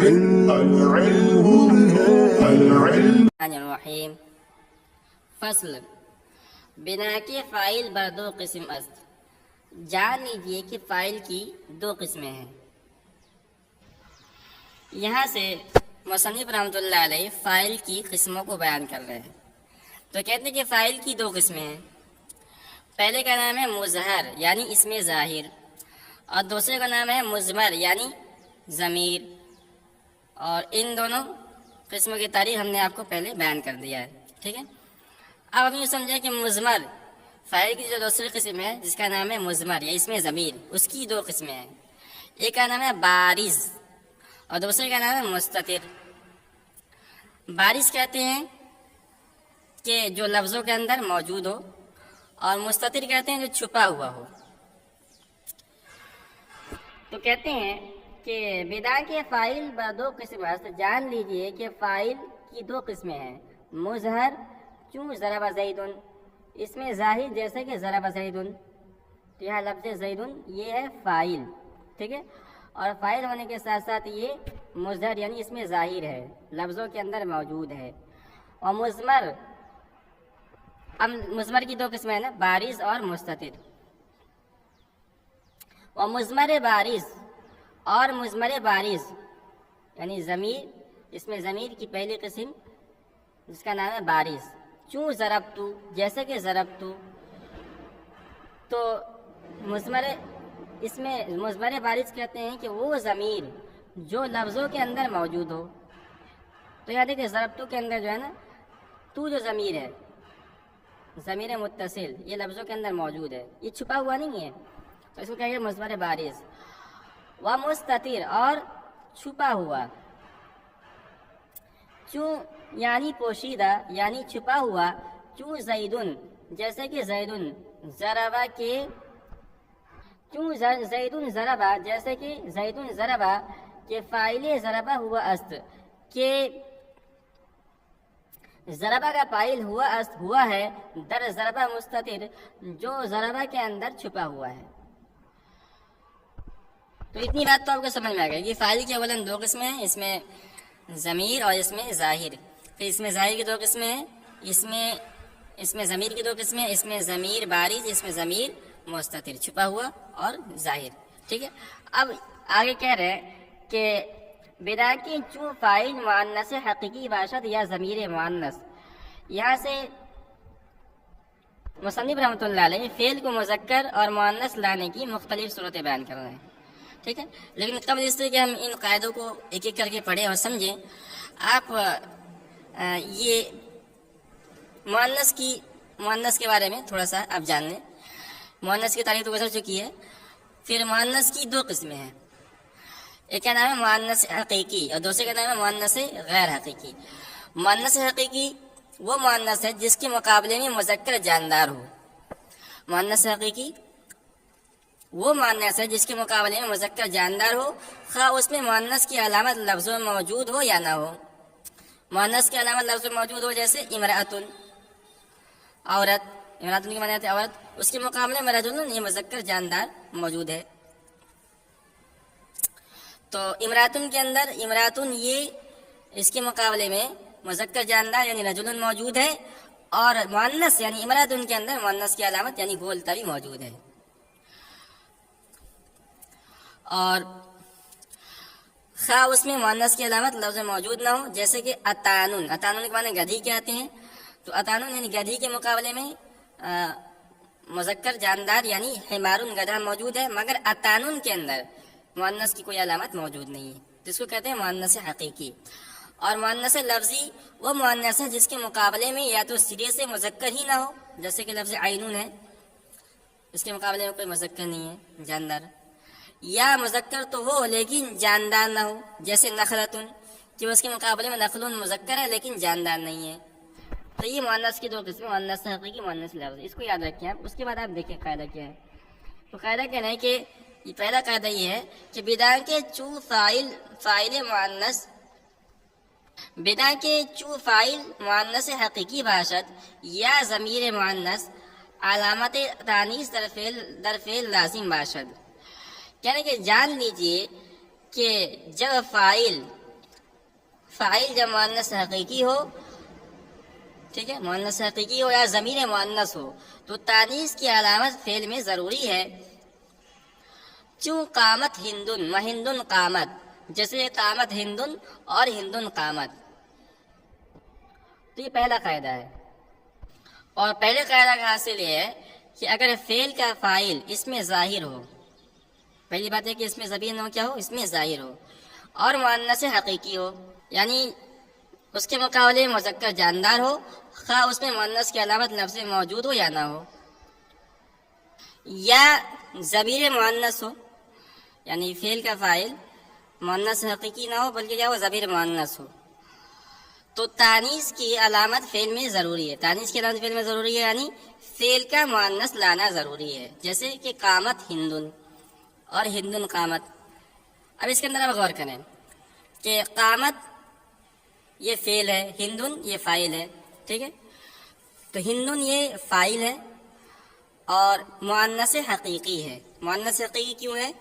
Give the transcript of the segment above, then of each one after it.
الرحیم فصل بنا کے فاعل بر دو قسم است۔ جان لیجئے کہ فاعل کی دو قسمیں ہیں۔ یہاں سے مصنف رحمۃ اللہ علیہ فاعل کی قسموں کو بیان کر رہے ہیں۔ تو کہتے ہیں کہ فاعل کی دو قسمیں ہیں۔ پہلے کا نام ہے مظہر یعنی اسم ظاہر، اور دوسرے کا نام ہے مضمر یعنی ضمیر، اور ان دونوں قسموں کی تعریف ہم نے آپ کو پہلے بیان کر دیا ہے، ٹھیک ہے۔ اب ہم یہ سمجھیں کہ مضمر فاعل کی جو دوسری قسم ہے جس کا نام ہے مضمر یا اسم ضمیر، اس کی دو قسمیں ہیں۔ ایک کا نام ہے بارز اور دوسرے کا نام ہے مستتر۔ بارز کہتے ہیں کہ جو لفظوں کے اندر موجود ہو، اور مستتر کہتے ہیں جو چھپا ہوا ہو۔ تو کہتے ہیں کہ بدا کے فاعل بر دو قسم است۔ جان لیجئے کہ فاعل کی دو قسمیں ہیں، مظہر چون ضرب زید، اس میں ظاہر جیسے کہ ضرب زید، تو یہاں لفظ زید یہ ہے فاعل، ٹھیک ہے، اور فاعل ہونے کے ساتھ ساتھ یہ مظہر یعنی اس میں ظاہر ہے، لفظوں کے اندر موجود ہے۔ اور مضمر، اب مضمر کی دو قسمیں ہیں نا، بارز اور مستتر۔ اور مضمر بارز اور مضمر بارز یعنی ضمیر، اس میں ضمیر کی پہلی قسم جس کا نام ہے بارز، چوں ضربتو جیسے کہ ضربتو، تو اس میں مضمر بارز کہتے ہیں کہ وہ ضمیر جو لفظوں کے اندر موجود ہو۔ تو یاد ہے کہ ضربتو کے اندر جو ہے نا، تو جو ضمیر ہے، ضمیر متصل، یہ لفظوں کے اندر موجود ہے، یہ چھپا ہوا نہیں ہے، تو اس کو کہیں گے مضمر بارز۔ و مستتر اور چھپا ہوا، چوں یعنی پوشیدہ یعنی چھپا ہوا، چوں زیدن جیسے کہ زیدن، ضربہ کے چوں زیدن ضربہ جیسے کہ زیدن ضربہ کہ فاعل ضربہ ہوا است، کہ ضربہ کا فاعل ہوا است ہوا ہے، در ضربہ مستتر جو ضربہ کے اندر چھپا ہوا ہے۔ تو اتنی بات تو آپ کو سمجھ میں آ گئی کہ فاعل کی اولاً دو قسمیں ہیں، اس میں ضمیر اور اس میں ظاہر۔ پھر اس میں ظاہر کی دو قسمیں ہیں، اس میں ضمیر کی دو قسمیں، اس میں ضمیر بارز، اس میں ضمیر مستتر چھپا ہوا اور ظاہر، ٹھیک ہے۔ اب آگے کہہ رہے ہیں کہ بدا کی چوں فاعل مؤنث حقیقی باشد یا ضمیر مؤنث، یہاں سے مصنف رحمۃ اللہ علیہ فعل کو مذکر اور مؤنث لانے کی مختلف صورتیں بیان کر رہے ہیں، ٹھیک ہے۔ لیکن قبل اس طرح کہ ہم ان قاعدوں کو ایک ایک کر کے پڑھیں اور سمجھیں، آپ یہ مؤنث کے بارے میں تھوڑا سا آپ جان لیں۔ مؤنث کی تعریف تو گزر چکی ہے۔ پھر مؤنث کی دو قسمیں ہیں، ایک کا نام ہے مؤنث حقیقی اور دوسرے کا نام ہے مؤنث غیر حقیقی۔ مؤنث حقیقی وہ مؤنث ہے جس کے مقابلے میں مذکر جاندار ہو۔ مؤنث حقیقی وہ مؤنث ہے جس کے مقابلے میں مذکر جاندار ہو، خواہ اس میں مؤنث کی علامت لفظوں میں موجود ہو یا نہ ہو۔ مؤنث کی علامت لفظ میں موجود ہو جیسے امرأتن، عورت، امرأتن کی معنی ہے عورت، اس کے مقابلے میں رجل، یہ مذکر جاندار موجود ہے۔ تو امرأتن کے اندر امرأتن یہ اس کے مقابلے میں مذکر جاندار یعنی رجل موجود ہے، اور مؤنث یعنی امرأتن کے اندر مؤنث کی علامت یعنی گولتا بھی موجود ہے۔ اور خواہ اس میں مؤنث کی علامت لفظ موجود نہ ہو جیسے کہ اتانن، اتانن کے معنی گدھی کے آتے ہیں، تو اتانن یعنی گدھی کے مقابلے میں مذکر جاندار یعنی حمارن گدھا موجود ہے، مگر اتانن کے اندر مؤنث کی کوئی علامت موجود نہیں ہے، جس کو کہتے ہیں مؤنث حقیقی۔ اور مؤنث لفظی وہ مؤنث ہے جس کے مقابلے میں یا تو سرے سے مذکر ہی نہ ہو، جیسے کہ لفظ عینن ہے، اس کے مقابلے میں کوئی مذکر نہیں ہے جاندار، یا مذکر تو ہو لیکن جاندار نہ ہو، جیسے نخلتن کہ اس کے مقابلے میں نخلن مذکر ہے لیکن جاندار نہیں ہے۔ تو یہ مؤنث کی دو قسمیں، مؤنث حقیقی، مؤنث لفظی، اس کو یاد رکھیں آپ۔ اس کے بعد آپ دیکھیں قاعدہ کیا ہے۔ تو قاعدہ کہنا ہے کہ پہلا قاعدہ یہ ہے کہ بنا کے چوں فاعل مؤنث، بنا کے چوں فاعل مؤنث حقیقی باشد یا ضمیر مؤنث علامت تانیث در فعل لازم باشد، یعنی کہ جان لیجئے کہ جب فاعل فاعل جب مؤنث حقیقی ہو، ٹھیک ہے، مؤنث حقیقی ہو یا ضمیر مؤنث ہو تو تانیث کی علامت فعل میں ضروری ہے. چوں قامت ہندن و ہندن قامت، جیسے قامت ہندن اور ہندن قامت. تو یہ پہلا قاعدہ ہے. اور پہلے قاعدہ کا حاصل یہ ہے کہ اگر فعل کا فاعل اس میں ظاہر ہو، پہلی بات ہے کہ اس میں ضمیر نہ ہو، کیا ہو، اس میں ظاہر ہو، اور مؤنث حقیقی ہو، یعنی اس کے مقابلے مذکر جاندار ہو، خواہ اس میں مؤنث کی علامت لفظ موجود ہو یا نہ ہو، یا ضمیر مؤنث ہو، یعنی فعل کا فاعل مؤنث حقیقی نہ ہو بلکہ کیا ہو، ضمیر مؤنث ہو، تو تانیث کی علامت فعل میں ضروری ہے. تانیث کی علامت فعل میں ضروری ہے یعنی فعل کا مؤنث لانا ضروری ہے، جیسے کہ قامت ہندن اور ہندن قامت. اب اس کے اندر آپ غور کریں کہ قامت یہ فعل ہے، ہندن یہ فاعل ہے، ٹھیک ہے. تو ہندن یہ فاعل ہے اور مؤنث حقیقی ہے. مؤنث حقیقی کیوں ہے؟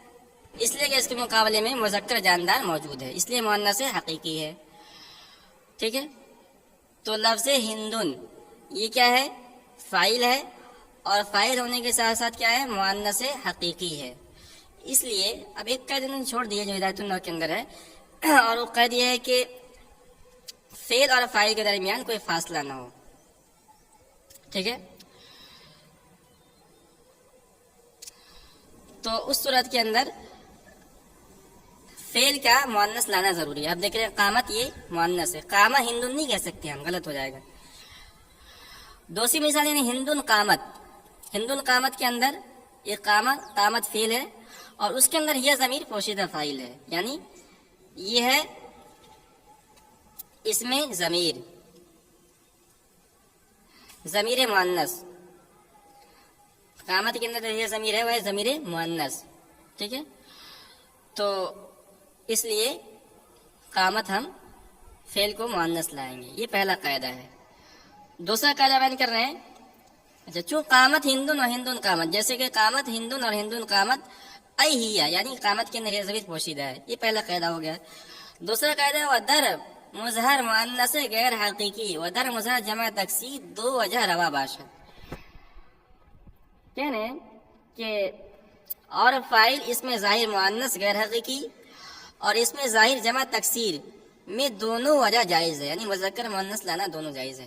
اس لیے کہ اس کے مقابلے میں مذکر جاندار موجود ہے، اس لیے مؤنث حقیقی ہے، ٹھیک ہے. تو لفظ ہندن یہ کیا ہے، فاعل ہے، اور فاعل ہونے کے ساتھ ساتھ کیا ہے، مؤنث حقیقی ہے. اس لیے اب ایک قید انہوں نے چھوڑ دیا جو ہدایت النحو کے اندر ہے، اور وہ قید یہ ہے کہ فعل اور فاعل کے درمیان کوئی فاصلہ نہ ہو، ٹھیک ہے. تو اس صورت کے اندر فعل کا مؤنث لانا ضروری ہے. اب دیکھ رہے ہیں قامت یہ مؤنث ہے، قامہ ہندن نہیں کہہ سکتے ہم، غلط ہو جائے گا. دوسری مثال یعنی ہندن قامت. ہندن قامت کے اندر یہ قامت فعل ہے اور اس کے اندر یہ ضمیر پوشیدہ فاعل ہے، یعنی یہ ہے اس میں ضمیر مؤنث. قامت کے اندر یہ ضمیر ہے وہ ہے ضمیر مؤنث، ٹھیک ہے. تو اس لیے قامت ہم فعل کو مؤنث لائیں گے، یہ پہلا قاعدہ ہے. دوسرا قاعدہ بیان کر رہے ہیں، اچھا، چوں قامت ہندن و ہندن قامت، جیسے کہ قامت ہندن اور ہندن قامت ایہیا، یعنی قامت کے اندر یہ ضمیر پوشیدہ ہے. یہ پہلا قاعدہ ہو گیا. دوسرا قاعدہ ہے ودر مظہر مؤنث غیر حقیقی ودر مظہر جمع تکسیر دو وجہ روا باشد. کہنے کہ اور فاعل اس میں ظاہر مؤنث غیر حقیقی اور اس میں ظاہر جمع تکسیر میں دونوں وجہ جائز ہے، یعنی مذکر مؤنث لانا دونوں جائز ہے.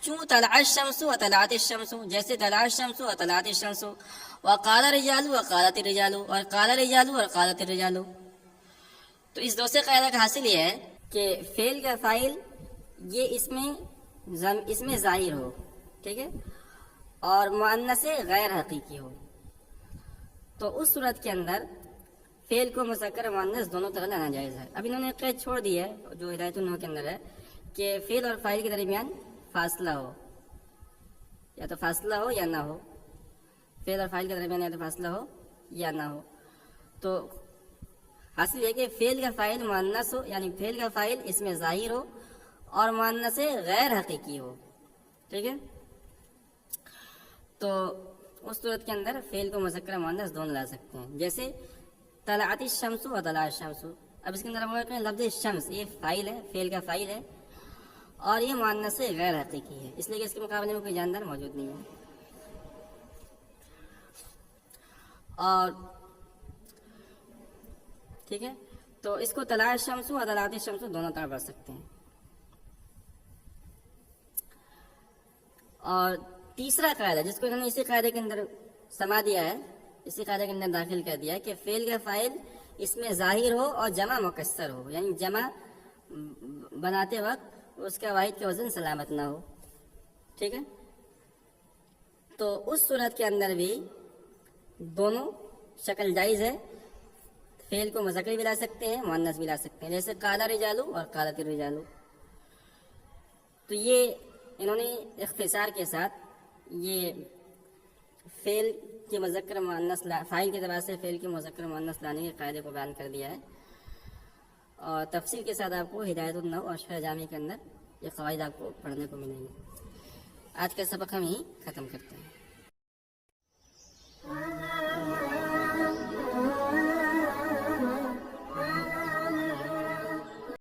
چوں طلع الشمس و طلعت الشمس، جیسے طلع الشمس و طلعت الشمس، وقال الرجال وقالت الرجال، اور قال الرجال اور قالت الرجال. تو اس دوسرے قاعدہ کا حاصل یہ ہے کہ فعل کا فاعل یہ اس میں ظاہر ہو، ٹھیک ہے، اور مؤنث غیر حقیقی ہو. تو اس صورت کے اندر فعل کو مذکر مؤنث دونوں طرح لانا جائز ہے. اب انہوں نے قید چھوڑ دی ہے جو ہدایت النحو کے اندر ہے کہ فعل اور فاعل کے درمیان فاصلہ ہو، یا تو فاصلہ ہو یا نہ ہو. فعل اور فاعل کے درمیان یا تو فاصلہ ہو یا نہ ہو. تو حاصل یہ کہ فعل کا فاعل مؤنث ہو، یعنی فعل کا فاعل اس میں ظاہر ہو اور مؤنث غیر حقیقی ہو، ٹھیک ہے. تو اس صورت کے اندر فعل کو مذکر مؤنث دونوں لا سکتے ہیں، جیسے طلعت الشمس و طلع الشمس. اب اس کے اندر ہم کہتے ہیں لفظ شمس یہ فاعل ہے، فعل کا فاعل ہے اور یہ مؤنث غیر حقیقی ہے، اس لیے کہ اس کے مقابلے میں کوئی جاندار موجود نہیں ہے. اور ٹھیک ہے، تو اس کو طلع الشمس و طلعت الشمس دونوں طرح پڑھ سکتے ہیں. اور تیسرا قاعدہ جس کو انہوں نے اسی قاعدے کے اندر سما دیا ہے، اسی قاعدے کے اندر داخل کر دیا ہے کہ فعل کا فاعل اس میں ظاہر ہو اور جمع مکسر ہو، یعنی جمع بناتے وقت اس کا واحد کا وزن سلامت نہ ہو، ٹھیک ہے. تو اس صورت کے اندر بھی دونوں شکل جائز ہے، فعل کو مذکر بھی لا سکتے ہیں، مؤنث بھی لا سکتے ہیں، جیسے قال رجال اور قالت الرجال. تو یہ انہوں نے اختصار کے ساتھ یہ فعل کے مذکر مؤنث فاعل کے اعتبار سے فعل کے مذکر مؤنث لانے کے قاعدے کو بیان کر دیا ہے، اور تفصیل کے ساتھ آپ کو ہدایت النحو اور شرح جامع کے اندر یہ قواعد آپ کو پڑھنے کو ملیں گے. آج کا سبق ہم یہیں ختم کرتے ہیں.